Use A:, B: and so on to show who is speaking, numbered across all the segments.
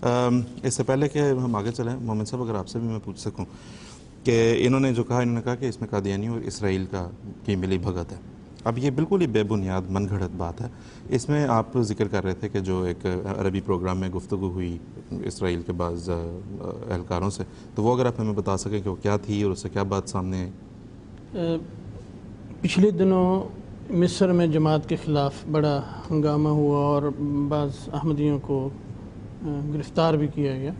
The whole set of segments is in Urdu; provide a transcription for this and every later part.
A: اس سے پہلے کہ ہم آگے چلیں مومن صاحب، اگر آپ سے بھی میں پوچھ سکوں کہ انہوں نے کہا کہ اس میں قادیانی اور اسرائیل کی ملی بھگت ہے. اب یہ بالکل ہی بے بنیاد من گھڑت بات ہے. اس میں آپ ذکر کر رہے تھے کہ جو ایک عربی پروگرام میں گفتگو ہوئی اسرائیل کے بعض اہلکاروں سے، تو وہ اگر آپ ہمیں بتا سکیں کہ وہ کیا تھی اور اس سے کیا بات سامنے آئی.
B: پچھلے دنوں مصر میں جماعت کے خلاف بڑا ہنگامہ ہوا اور بعض احمدیوں کو گرفتار بھی کیا گیا،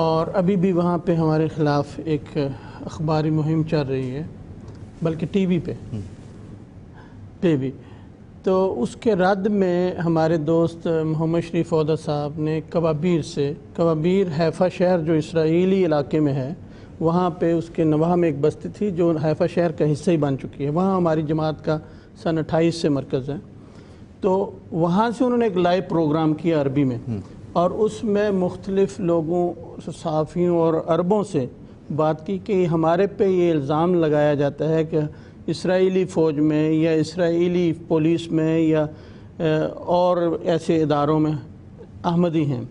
B: اور ابھی بھی وہاں پہ ہمارے خلاف ایک اخباری مہم چل رہی ہے، بلکہ ٹی وی پہ بھی. تو اس کے رد میں ہمارے دوست محمد شریف عودہ صاحب نے کوابیر حیفا شہر جو اسرائیلی علاقے میں ہے، وہاں پہ اس کے نواح میں ایک بستی تھی جو حیفا شہر کا حصہ ہی بن چکی ہے. وہاں ہماری جماعت کا سن 28 سے مرکز ہے. تو وہاں سے انہوں نے ایک لائیو پروگرام کیا عربی میں، اور اس میں مختلف لوگوں، صحافیوں اور عربوں سے بات کی کہ ہمارے پہ یہ الزام لگایا جاتا ہے کہ اسرائیلی فوج میں یا اسرائیلی پولیس میں یا اور ایسے اداروں میں احمدی ہیں،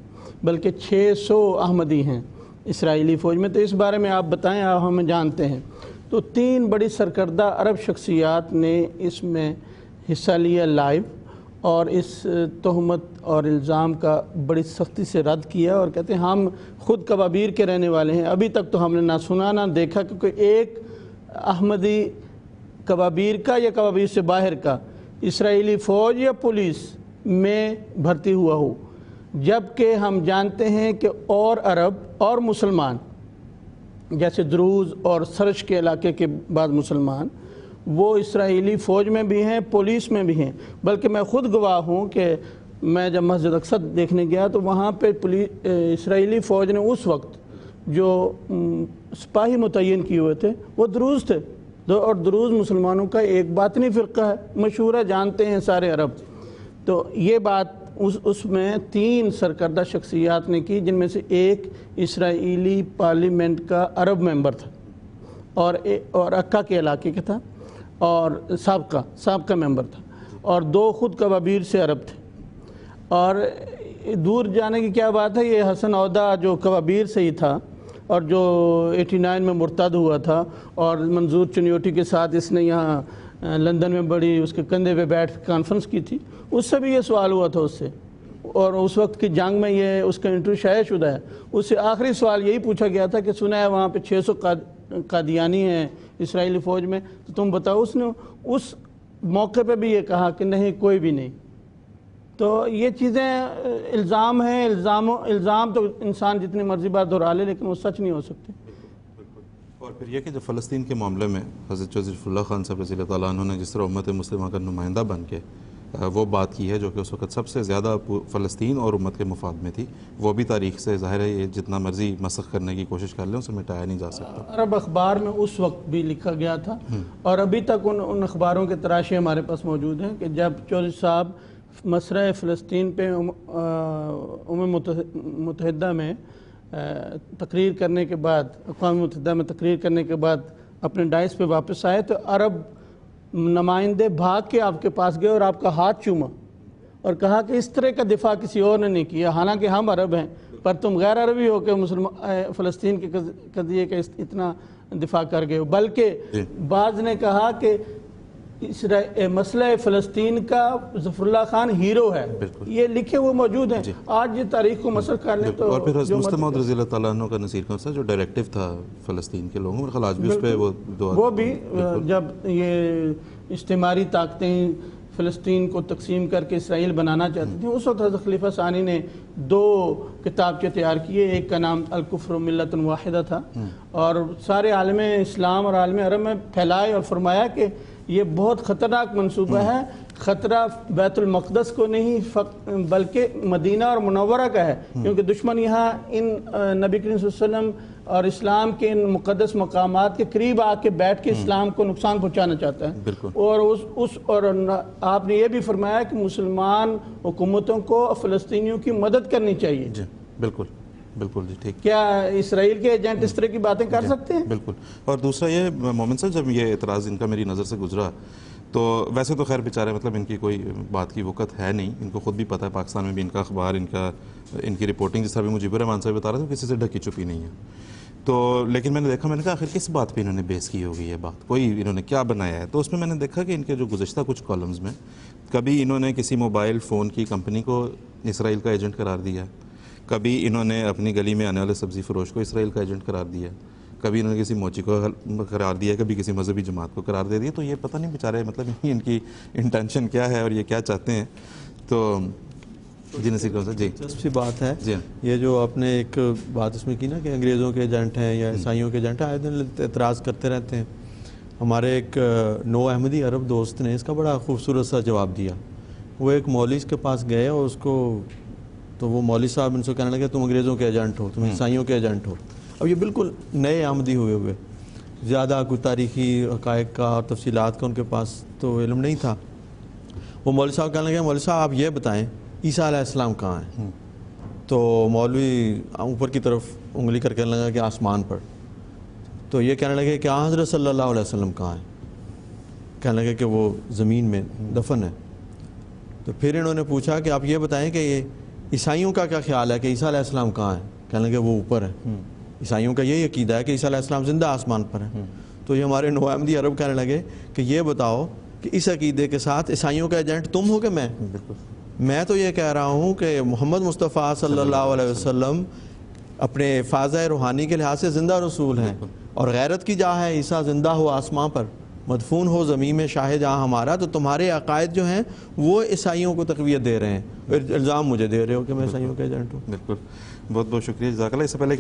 B: بلکہ 600 احمدی ہیں اسرائیلی فوج میں. تو اس بارے میں آپ بتائیں، آپ ہمیں جانتے ہیں. تو 3 بڑی سرکردہ عرب شخصیات نے اس میں حصہ لیا لائیو، اور اس تہمت اور الزام کا بڑی سختی سے رد کیا، اور کہتے ہیں ہم خود کوابیر کے رہنے والے ہیں. ابھی تک تو ہم نے نہ سنا نہ دیکھا کیونکہ ایک احمدی کوابیر کا یا کوابیر سے باہر کا اسرائیلی فوج یا پولیس میں بھرتی ہوا ہو، جبکہ ہم جانتے ہیں کہ اور عرب اور مسلمان جیسے دروز اور سرش کے علاقے کے بعض مسلمان وہ اسرائیلی فوج میں بھی ہیں، پولیس میں بھی ہیں. بلکہ میں خود گواہ ہوں کہ میں جب مسجد اقصی دیکھنے گیا تو وہاں پہ اسرائیلی فوج نے اس وقت جو سپاہی متعین کیے ہوئے تھے وہ دروز تھے، اور دروز مسلمانوں کا ایک باطنی فرقہ ہے، مشہور ہے، جانتے ہیں سارے عرب. تو یہ بات اس میں 3 سرکردہ شخصیات نے کی، جن میں سے ایک اسرائیلی پارلیمنٹ کا عرب ممبر تھا اور عکا کے علاقے کا تھا، اور سابقہ ممبر تھا، اور 2 خود کوابیر سے عرب تھے. اور دور جانے کی کیا بات ہے، یہ حسن عودہ جو کوابیر سے ہی تھا اور جو 89 میں مرتد ہوا تھا، اور منظور چنیوٹی کے ساتھ اس نے یہاں لندن میں بڑی اس کے کندھے پہ بیٹھ کانفرنس کی تھی، اس سے بھی یہ سوال ہوا تھا اس سے، اور اس وقت کی جنگ میں یہ اس کا انٹرویو شائع شدہ ہے. اس سے آخری سوال یہی پوچھا گیا تھا کہ سنا ہے وہاں پہ 600 قادیانی ہیں اسرائیلی فوج میں، تو تم بتاؤ. اس نے اس موقع پہ بھی یہ کہا کہ نہیں، کوئی بھی نہیں. تو یہ چیزیں الزام ہیں، الزام تو انسان جتنی مرضی بار دہرا لے لیکن وہ سچ نہیں ہو سکتے.
A: اور پھر یہ کہ جو فلسطین کے معاملے میں حضرت شریف اللہ خان صاحب رضی اللہ تعالیٰ عنہ نے جس طرح امت مسلمہ کا نمائندہ بن کے وہ بات کی ہے جو کہ اس وقت سب سے زیادہ فلسطین اور امت کے مفاد میں تھی، وہ بھی تاریخ سے ظاہر ہے یہ جتنا مرضی مسخ کرنے کی کوشش کر لیں اسے مٹایا نہیں جا سکتا.
B: عرب اخبار میں اس وقت بھی لکھا گیا تھا، اور ابھی تک ان اخباروں کے تراشے ہمارے پاس موجود ہیں کہ جب چودھری صاحب مسئلہ فلسطین پہ امم متحدہ میں تقریر کرنے کے بعد، اقوام متحدہ میں تقریر کرنے کے بعد اپنے ڈائس پہ واپس آئے، تو عرب نمائندے بھاگ کے آپ کے پاس گئے اور آپ کا ہاتھ چوما اور کہا کہ اس طرح کا دفاع کسی اور نے نہیں کیا، حالانکہ ہم عرب ہیں پر تم غیر عربی ہو کے فلسطین کے قضیے کا اتنا دفاع کر گئے ہو. بلکہ بعض نے کہا کہ مسئلہ فلسطین کا ظفر اللہ خان ہیرو ہے، یہ لکھے ہوئے موجود ہیں. آج یہ تاریخ کو مسخ کر لیں تو.
A: اور پھر حضرت مصطفیٰ موعود رضی اللہ تعالیٰ عنہ کا نصیر کونسا جو ڈائریکٹیو تھا فلسطین کے لوگوں اور آج بھی اس پہ وہ بھی
B: جب یہ استعماری طاقتیں فلسطین کو تقسیم کر کے اسرائیل بنانا چاہتی تھیں، اس وقت حضرت خلیفہ ثانی نے 2 کتابچے تیار کیے. ایک کا نام الکفر ملت واحدہ تھا، اور سارے عالم اسلام اور عالم عرب میں پھیلائے اور فرمایا کہ یہ بہت خطرناک منصوبہ ہے. خطرہ بیت المقدس کو نہیں بلکہ مدینہ اور منورہ کا ہے، کیونکہ دشمن یہاں ان نبی کریم صلی اللہ علیہ وسلم اور اسلام کے ان مقدس مقامات کے قریب آ کے بیٹھ کے اسلام کو نقصان پہنچانا چاہتا ہے. اور آپ نے یہ بھی فرمایا کہ مسلمان حکومتوں کو فلسطینیوں کی مدد کرنی چاہیے.
A: جی بالکل بالکل. جی ٹھیک.
B: کیا اسرائیل کے ایجنٹ اس طرح کی باتیں کر سکتے ہیں؟
A: بالکل. اور دوسرا یہ مومن صاحب، جب یہ اعتراض ان کا میری نظر سے گزرا تو ویسے تو خیر بیچارے مطلب ان کی کوئی بات کی وقت ہے نہیں، ان کو خود بھی پتہ ہے پاکستان میں بھی ان کا اخبار، ان کی رپورٹنگ جس طرح بھی مجیب الرحمان صاحب بتا رہے تھے کسی سے ڈھکی چھپی نہیں ہے. تو لیکن میں نے دیکھا، میں نے کہا آخر کس بات پہ انہوں نے بیس کی ہوگی یہ بات، کوئی انہوں نے کیا بنایا ہے. تو اس میں میں نے دیکھا کہ ان کے جو گزشتہ کچھ کالمز میں کبھی انہوں نے کسی موبائل فون کی کمپنی کو اسرائیل کا ایجنٹ قرار دیا ہے، کبھی انہوں نے اپنی گلی میں آنے والے سبزی فروش کو اسرائیل کا ایجنٹ قرار دیا ہے، کبھی انہوں نے کسی موچی کو قرار دیا ہے، کبھی کسی مذہبی جماعت کو قرار دے دیا. تو یہ پتہ نہیں بیچارے مطلب ان کی انٹینشن کیا ہے اور یہ کیا چاہتے ہیں. تو جی نصیر صاحب جی
C: دلچسپ سی بات ہے
A: جی
C: یہ جو آپ نے ایک بات اس میں کی نا کہ انگریزوں کے ایجنٹ ہیں یا عیسائیوں کے ایجنٹ ہیں، آئے دن اعتراض کرتے رہتے ہیں. ہمارے ایک نو احمدی عرب دوست نے اس کا بڑا خوبصورت سا جواب دیا. وہ ایک مولوی کے پاس گئے اور اس کو تو وہ مولوی صاحب ان سے کہنے لگے تم انگریزوں کے ایجنٹ ہو، تم عیسائیوں کے ایجنٹ ہو. اب یہ بالکل نئے احمدی ہوئے زیادہ کوئی تاریخی حقائق کا اور تفصیلات کا ان کے پاس تو علم نہیں تھا. وہ مولوی صاحب کہنے لگے مولوی صاحب آپ یہ بتائیں عیسیٰ علیہ السلام کہاں ہیں؟ تو مولوی اوپر کی طرف انگلی کر کے لگا کہ آسمان پر. تو یہ کہنے لگے کہ حضرت صلی اللہ علیہ وسلم کہاں ہیں؟ کہنے لگے کہ وہ زمین میں دفن ہے. تو پھر انہوں نے پوچھا کہ آپ یہ بتائیں کہ یہ عیسائیوں کا کیا خیال ہے کہ عیسیٰ علیہ السلام کہاں ہیں؟ کہنے لگے وہ اوپر ہے. عیسائیوں کا یہی عقیدہ ہے کہ عیسیٰ علیہ السلام زندہ آسمان پر ہیں. تو یہ ہمارے نو احمدی عرب کہنے لگے کہ یہ بتاؤ کہ اس عقیدے کے ساتھ عیسائیوں کا ایجنٹ تم ہو کہ میں تو یہ کہہ رہا ہوں کہ محمد مصطفیٰ صلی اللہ علیہ وسلم اپنے فاضہ روحانی کے لحاظ سے زندہ رسول ہیں اور غیرت کی جا ہے عیسیٰ زندہ ہو آسمان پر مدفون ہو زمین میں شاہ جہاں ہمارا. تو تمہارے عقائد جو ہیں وہ عیسائیوں کو تقویت دے رہے ہیں، الزام مجھے دے رہے ہو کہ میں عیسائیوں کا ایجنٹ ہوں.
A: بالکل، بہت بہت شکریہ، جزاک اللہ. اس سے پہلے